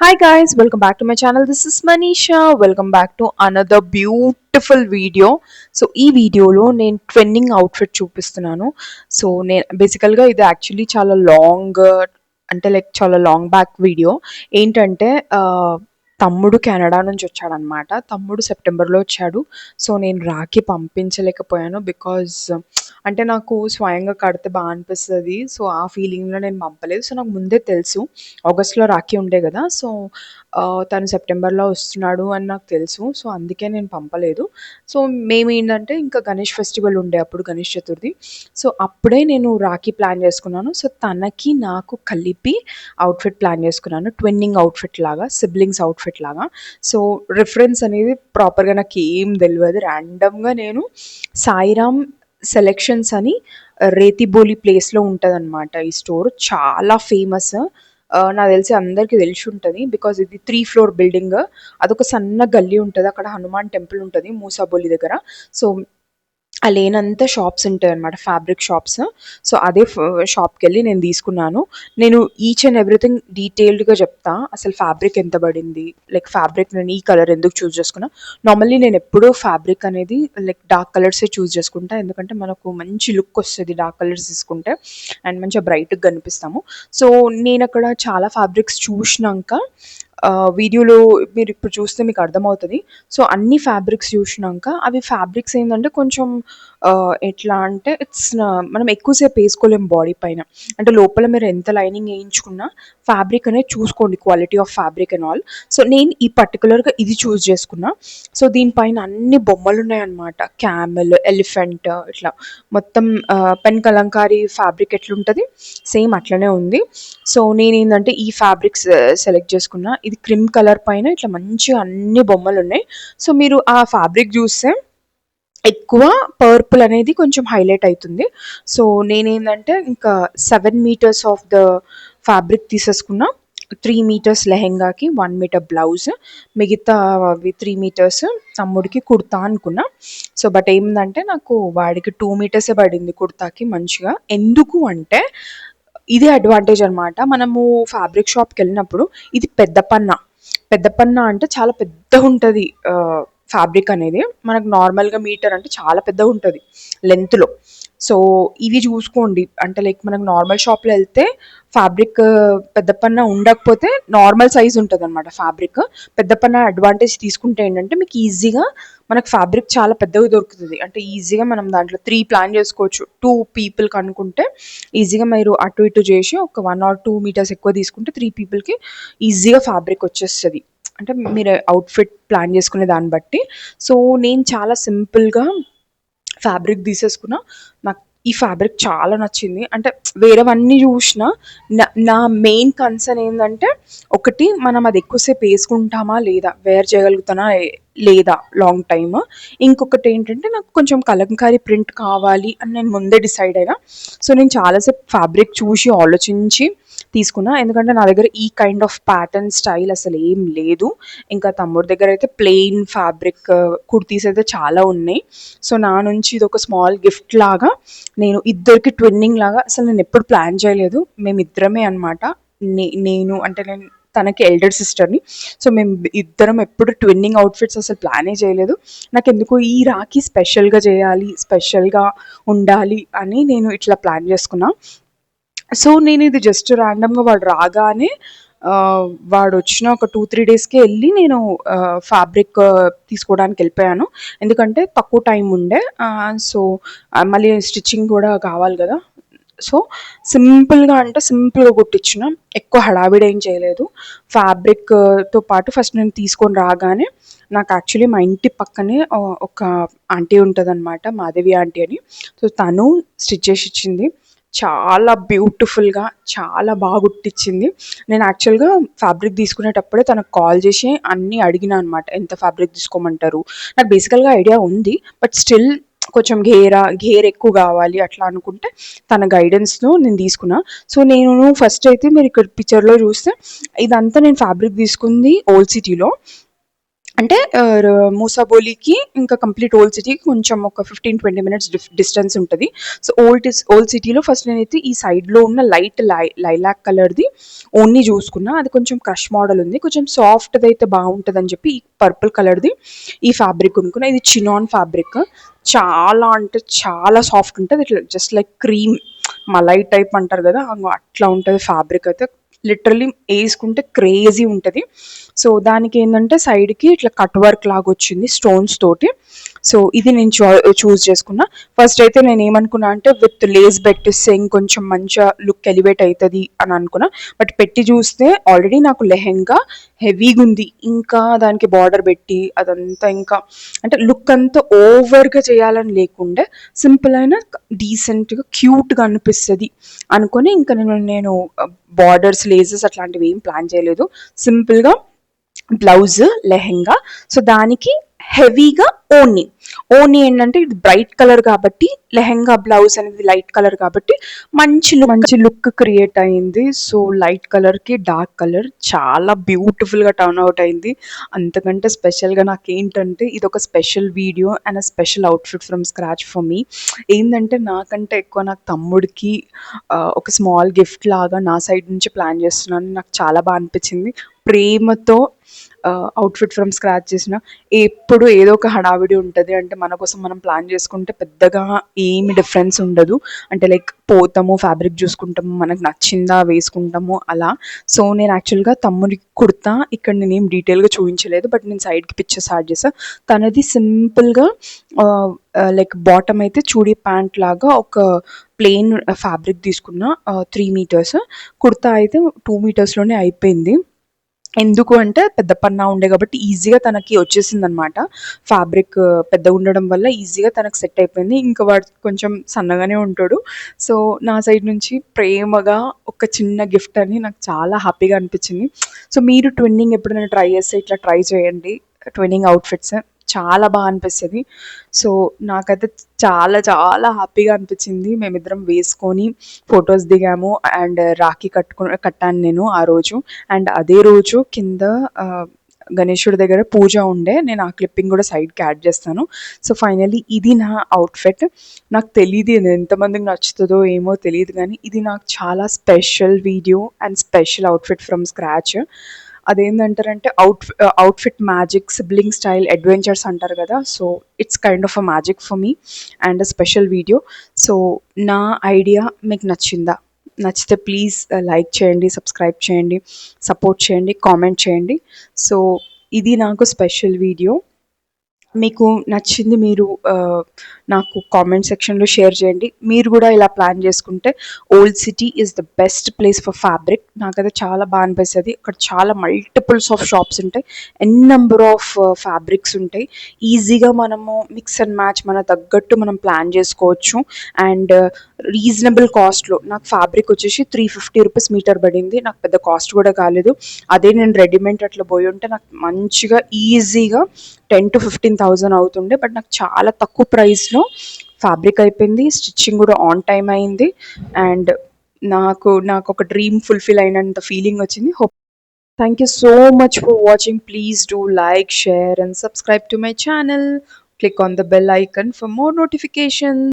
Hi guys, welcome back to my channel. This is Manisha. Welcome back to another beautiful video. So ఈ వీడియోలో నేను trending outfit చూపిస్తున్నాను. So నేను బేసికల్గా ఇది యాక్చువల్లీ చాలా లాంగ్ అంటే లైక్ చాలా లాంగ్ బ్యాక్ వీడియో. ఏంటంటే తమ్ముడు కెనడా నుంచి వచ్చాడనమాట. తమ్ముడు సెప్టెంబర్లో వచ్చాడు. సో నేను రాఖీ పంపించలేకపోయాను బికాజ్ అంటే నాకు స్వయంగా కడితే బాగా అనిపిస్తుంది. సో ఆ ఫీలింగ్లో నేను పంపలేదు. సో నాకు ముందే తెలుసు ఆగస్ట్‌లో రాఖీ ఉండే గదా! సో, తను సెప్టెంబర్‌లో వస్తున్నాడు అని నాకు తెలుసు. సో, అందుకే నేను పంపలేదు. సో, మేమేంటంటే ఇంకా గణేష్ ఫెస్టివల్ ఉండే అప్పుడు గణేష్ చతుర్థి. సో, అప్పుడే నేను రాఖీ ప్లాన్ చేసుకున్నాను. సో, తనకి నాకు కలిపి అవుట్‌ఫిట్ ప్లాన్ చేసుకున్నాను. ట్విన్నింగ్ అవుట్‌ఫిట్ లాగా, సిబ్లింగ్స్ అవుట్‌ఫిట్ లాగా. సో, రిఫరెన్స్ అనేది ప్రాపర్‌గా నాకేం తెలవదు. ర్యాండమ్‌గా నేను సాయిరామ్ సెలెక్షన్స్ అని రేతిబోలి ప్లేస్‌లో ఉంటదనమాట ఈ స్టోర్. చాలా ఫేమస్. నాకు తెలిసి అందరికీ తెలిసి ఉంటుంది. బికాజ్ ఇది 3 ఫ్లోర్ బిల్డింగ్. అదొక సన్న గల్లీ ఉంటది. అక్కడ హనుమాన్ టెంపుల్ ఉంటది మూసాబోలి దగ్గర. సో, ఆ లేన్ అంతా షాప్స్ ఉంటాయన్నమాట. Fabric shops. సో, అదే షాప్‌కెళ్ళి నేను తీసుకున్నాను. నేను ఈచ్ అండ్ ఎవ్రీథింగ్ డీటెయిల్డ్‌గా చెప్తా. అసలు ఫ్యాబ్రిక్ ఎంత పడింది? లైక్ ఫ్యాబ్రిక్ నేను ఈ కలర్ ఎందుకు చూజ్ చేసుకున్నా? నార్మల్లీ నేను ఎప్పుడూ ఫ్యాబ్రిక్ అనేది లైక్ డార్క్ కలర్సే చూజ్ చేసుకుంటా. ఎందుకంటే మనకు మంచి లుక్ వస్తది డార్క్ కలర్స్ తీసుకుంటే. అండ్ మంచిగా బ్రైట్‌గా కనిపిస్తాము. సో, నేనక్కడ చాలా ఫ్యాబ్రిక్స్ చూషినంక వీడియోలో మీరిప్పుడు చూస్తే మీకు అర్థమవుతది. సో, అన్ని ఫ్యాబ్రిక్స్ చూషినంక అవి ఫ్యాబ్రిక్స్ ఏందంటే కొంచెం ఎట్లా అంటే మనం ఎక్కువ సేపు ఏసుకోలేము బాడీ పైన. అంటే లోపల మీరు ఎంత లైనింగ్ ఏయించుకున్నా ఫ్యాబ్రిక్ అనేది చూసుకోండి, quality of fabric and all. So, నేను ఈ పర్టిక్యులర్‌గా ఇది చూజ్ చేసుకున్నా. సో, దీనిపైన అన్ని బొమ్మలున్నాయన్నమాట. క్యామెల్, ఎలిఫెంట్ ఇట్లా మొత్తం పెన్ కలంకారీ ఫ్యాబ్రిక్ ఎట్లుంటది సేమ్ అట్లనే ఉంది. సో, నేనేందంటే ఈ ఫ్యాబ్రిక్స్ సెలెక్ట్ చేసుకున్నా. ఇది క్రీమ్ కలర్ పైన ఇట్లా మంచిగా అన్ని బొమ్మలున్నాయి. సో, మీరు ఆ ఫ్యాబ్రిక్ చూస్తే ఎక్కువ పర్పుల్ అనేది కొంచెం హైలైట్ అయితుంది. సో, నేనేందంటే ఇంకా 7 మీటర్స్ ఆఫ్ ద ఫ్యాబ్రిక్ తీసేసుకున్నా. 3 మీటర్స్ లెహెంగాకి, 1 మీటర్ బ్లౌజ్. మిగతావి 3 మీటర్స్ తమ్ముడికి కుర్తా అనుకున్నా. సో, బట్ ఏందంటే నాకు వాడికి 2 మీటర్సే పడింది కుర్తాకి మంచిగా. ఎందుకు అంటే ఇదే అడ్వాంటేజ్ అనమాట. మనము ఫ్యాబ్రిక్ షాప్‌కెళ్ళినప్పుడు ఇది పెద్ద పన్నా. పెద్ద పన్నా అంటే చాలా పెద్దగుంటది ఫ్యాబ్రిక్ అనేది. మనకు నార్మల్‌గా మీటర్ అంటే చాలా పెద్దగుంటది లెంగ్త్‌లో. సో, ఇవి చూసుకోండి. అంటే లైక్ మనకు నార్మల్ షాప్‌లో ఎళ్తే ఫ్యాబ్రిక్ పెద్ద పన్నా ఉండకపోతే నార్మల్ సైజ్ ఉంటదనమాట ఫ్యాబ్రిక్. పెద్ద పన్నా అడ్వాంటేజ్ తీసుకుంటే ఏంటంటే మీకు ఈజీగా మనకు ఫ్యాబ్రిక్ చాలా పెద్దగా దొరుకుతది. అంటే ఈజీగా మనం దాంట్లో 3 ప్లాన్ చేసుకోవచ్చు. 2 పీపుల్‌కి అనుకుంటే ఈజీగా మీరు అటు ఇటు చేసి ఒక 1 ఆర్ 2 మీటర్స్ ఎక్కువ తీసుకుంటే 3 పీపుల్‌కి ఈజీగా ఫ్యాబ్రిక్ వచ్చేస్తది. అంటే మీరు అవుట్‌ఫిట్ ప్లాన్ చేసుకునే దాన్ని బట్టి. సో, నేను చాలా సింపుల్‌గా ఫ్యాబ్రిక్ తీసేసుకున్నా. నాకు ఈ ఫ్యాబ్రిక్ చాలా నచ్చింది. అంటే వేరేవన్నీ చూషినా నా మెయిన్ కన్సర్న్ ఏందంటే ఒకటి మనం అది ఎక్కువ సేపు ఏసుకుంటామా లేదా? వేర్ చేయగలుగుతానా లేదా లాంగ్ టైమ్. ఇంకొకటేంటంటే నాకు కొంచెం కలంకారీ ప్రింట్ కావాలి అని నేను ముందే డిసైడ్ అయినా. సో, నేను చాలా సేపు ఫ్యాబ్రిక్ చూసి ఆలోచించి తీసుకున్నా. ఎందుకంటే నా దగ్గర ఈ కైండ్ ఆఫ్ ప్యాటర్న్ స్టైల్ అసలేం లేదు. ఇంకా తమ్ముడి దగ్గరైతే ప్లెయిన్ ఫ్యాబ్రిక్ కుర్తీస్ అయితే చాలా ఉన్నాయి. సో, నా నుంచి ఇదొక స్మాల్ గిఫ్ట్ లాగా నేను ఇద్దరికి ట్విన్నింగ్ లాగా అసలు నేనెప్పుడు ప్లాన్ చేయలేదు. మేమిద్దరమే అనమాట. నేను అంటే నేను తనకి ఎల్డర్ సిస్టర్‌ని. సో, మేము ఇద్దరం ఎప్పుడు ట్విన్నింగ్ అవుట్‌ఫిట్స్ అసలు ప్లానే చేయలేదు. నాకెందుకో ఈ రాఖీ స్పెషల్‌గా చేయాలి, స్పెషల్‌గా ఉండాలి అని నేను ఇట్లా ప్లాన్ చేసుకున్నా. సో, నేనిది జస్ట్ ర్యాండమ్‌గా వాడు రాగానే వాడొచ్చిన ఒక 2, 3 డేస్‌కే ఎళ్లి నేను ఫ్యాబ్రిక్ తీసుకోవడానికెళ్ళిపోయాను. ఎందుకంటే తక్కువ టైం ఉండే. సో, మళ్ళీ స్టిచ్చింగ్ కూడా కావాలి గదా! సో, సింపుల్‌గా అంటే సింపుల్‌గా కుట్టించిన. ఎక్కువ హడావిడి ఏం చేయలేదు. ఫ్యాబ్రిక్‌తో పాటు ఫస్ట్ నేను తీసుకొని రాగానే నాకు యాక్చువల్లీ మా ఇంటి పక్కనే ఒక ఆంటీ ఉంటదనమాట. మాధవి ఆంటీ అని. సో, తను స్టిచ్ చేసి ఇచ్చింది. చాలా బ్యూటిఫుల్‌గా చాలా బాగా కుట్టిచ్చింది. నేను యాక్చువల్‌గా ఫ్యాబ్రిక్ తీసుకునేటప్పుడే తనకు కాల్ చేసి అన్నీ అడిగినా అనమాట. ఎంత ఫ్యాబ్రిక్ తీసుకోమంటారు? నాకు బేసికల్‌గా ఐడియా ఉంది. బట్ స్టిల్ కొంచెం ఘేర్ ఎక్కువ కావాలి అట్లా అనుకుంటే తన గైడెన్స్‌లో నేను తీసుకున్నా. సో, నేను ఫస్ట్ అయితే మీరు ఇక్కడ పిక్చర్‌లో చూస్తే ఇదంతా నేను ఫ్యాబ్రిక్ తీసుకుంది ఓల్డ్ సిటీలో. అంటే మూసాబోలికి ఇంకా కంప్లీట్ ఓల్డ్ సిటీకి కొంచెం ఒక 15-20 మినిట్స్ డిస్టెన్స్ ఉంటది. సో ఓల్డ్ సిటీలో ఫస్ట్ నేనైతే ఈ సైడ్‌లో ఉన్న లైట్ లైలాక్ కలర్‌ది ఓన్లీ చూసుకున్నా. అది కొంచెం క్రష్ మోడల్ ఉంది. కొంచెం సాఫ్ట్‌దయితే బావుంటదని చెప్పి ఈ పర్పుల్ కలర్‌ది ఈ ఫ్యాబ్రిక్ కొనుక్కున్నా. ఇది చినాన్ ఫ్యాబ్రిక్. చాలా అంటే చాలా సాఫ్ట్ ఉంటది. ఇట్లా just like cream malai type అంటారు కదా! అట్లా ఉంటది ఫ్యాబ్రిక్ అయితే. లిటరల్లీ ఏసుకుంటే క్రేజీ ఉంటది. సో, దానికేందంటే సైడ్‌కి ఇట్లా కట్ వర్క్ లాగొచ్చింది స్టోన్స్ తోటి. సో, ఇది నేను చూజ్ చేసుకున్నా. ఫస్ట్ అయితే నేనేమనుకున్నా అంటే విత్ లేస్ పెట్టిస్తే ఇంకొంచెం మంచిగా లుక్ ఎలివేట్ అయితది అని అనుకున్నా. బట్ పెట్టి చూస్తే ఆల్రెడీ నాకు లెహెంగా హెవీగుంది. ఇంకా దానికి బార్డర్ పెట్టి అదంతా ఇంకా అంటే లుక్ అంతా ఓవర్‌గా చేయాలని లేకుండే సింపుల్ అయిన డీసెంట్‌గా, క్యూట్‌గా అనిపిస్తది అనుకోని ఇంక నేను బార్డర్స్, లేసెస్ అట్లాంటివి ఏం ప్లాన్ చేయలేదు. సింపుల్‌గా బ్లౌజ్, లెహెంగా. సో, దానికి హెవీగా ఓణి. ఓణి ఏంటంటే ఇది బ్రైట్ కలర్ కాబట్టి లెహెంగా, బ్లౌజ్ అనేది లైట్ కలర్ కాబట్టి మంచి లుక్ క్రియేట్ అయింది. సో, లైట్ కలర్‌కి డార్క్ కలర్ చాలా బ్యూటిఫుల్‌గా టర్న్ అవుట్ అయింది. అంతకంటే స్పెషల్‌గా నాకేంటంటే ఇదొక special video and special outfit from scratch for me. ఏందంటే నాకంటే ఎక్కువ నాకు తమ్ముడికి ఒక స్మాల్ గిఫ్ట్ లాగా నా సైడ్ నుంచి ప్లాన్ చేస్తున్నాను. నాకు చాలా బా అనిపించింది. ప్రేమతో అవుట్‌ఫిట్ ఫ్రమ్ స్క్రాచ్ చేసిన. ఎప్పుడు ఏదో ఒక హడావిడి ఉంటది. అంటే మన కోసం మనం ప్లాన్ చేసుకుంటే పెద్దగా ఏమి డిఫరెన్స్ ఉండదు. అంటే లైక్ పోతాము, ఫ్యాబ్రిక్ చూసుకుంటాము, మనకు నచ్చిందా వేసుకుంటాము అలా. సో, నేను యాక్చువల్‌గా తమ్ముడికి కుర్తా ఇక్కడ నేనేం డీటెయిల్‌గా చూయించలేదు. బట్ నేను సైడ్‌కి పిక్చర్స్ యాడ్ చేశా. తనది సింపుల్‌గా లైక్ బాటమ్ అయితే చూడీ ప్యాంట్ లాగా ఒక ప్లెయిన్ ఫ్యాబ్రిక్ తీసుకున్నా 3 మీటర్స్. కుర్తా అయితే 2 మీటర్స్‌లోనే అయిపోయింది. ఎందుకు అంటే పెద్ద పన్నా ఉండే కాబట్టి ఈజీగా తనకి వచ్చేసిందనమాట. ఫ్యాబ్రిక్ పెద్దగా ఉండడం వల్ల ఈజీగా తనకు సెట్ అయిపోయింది. ఇంకా వాడు కొంచెం సన్నగానే ఉంటాడు. సో, నా సైడ్ నుంచి ప్రేమగా ఒక చిన్న గిఫ్ట్ అని నాకు చాలా హ్యాపీగా అనిపించింది. సో, మీరు ట్విన్నింగ్ ఎప్పుడైనా ట్రై చేస్తే ఇట్లా ట్రై చేయండి. ట్విన్నింగ్ అవుట్‌ఫిట్స్ చాలా బా అనిపిస్తది. సో, నాకైతే చాలా చాలా హ్యాపీగా అనిపించింది. మేమిద్దరం వేసుకొని ఫోటోస్ దిగాము. అండ్ రాఖీ కట్టాను నేను ఆ రోజు. అండ్ అదే రోజు కింద గణేశుడి దగ్గర పూజ ఉండే. నేను ఆ క్లిప్పింగ్ కూడా సైడ్‌కి యాడ్ చేస్తాను. సో, ఫైనల్లీ ఇది నా అవుట్‌ఫిట్. నాకు తెలీదు ఇది ఎంతమందికి నచ్చుతదో ఏమో తెలీదు గానీ, ఇది నాకు చాలా special video and special outfit from scratch. అదేందంటారంటే outfit magic, sibling style adventures అంటారు కదా! So, it's kind of a magic for me and a special video. So, నా ఐడియా మీకు నచ్చిందా? నచ్చితే ప్లీజ్ లైక్ చేయండి, సబ్స్క్రైబ్ చేయండి, సపోర్ట్ చేయండి, కామెంట్ చేయండి. సో, ఇది నాకు స్పెషల్ వీడియో. మీకు నచ్చింది మీరు నాకు కామెంట్ సెక్షన్‌లో షేర్ చేయండి. మీరు గూడా ఇలా ప్లాన్ చేసుకుంటే old city is the best place for fabric. నాకైతే చాలా బా అనిపిస్తది. అక్కడ చాలా మల్టిపుల్స్ ఆఫ్ షాప్స్ ఉంటాయి. నంబర్ ఆఫ్ ఫ్యాబ్రిక్స్ ఉంటాయి. ఈజీగా మనము మిక్స్ అండ్ మ్యాచ్ మన తగ్గట్టు మనం ప్లాన్ చేసుకోవచ్చు. అండ్ రీజనబుల్ కాస్ట్‌లో నాకు ఫ్యాబ్రిక్ వచ్చేసి ₹350 మీటర్ పడింది. నాకు పెద్ద కాస్ట్ కూడా కాలేదు. అదే నేను రెడీమేడ్ అట్లా పోయుంటే నాకు మంచిగా ఈజీగా 10,000-15,000 అవుతుండే. బట్ నాకు చాలా తక్కువ ప్రైస్‌లో ఫ్యాబ్రిక్ అయిపోయింది. స్టిచ్చింగ్ కూడా ఆన్ టైమ్ అయింది. అండ్ నాకొక డ్రీమ్ ఫుల్‌ఫిల్ అయినంత ఫీలింగ్ వచ్చింది. Thank you so much for watching. Please do like, share and subscribe to my channel. Click on the bell icon for more notifications.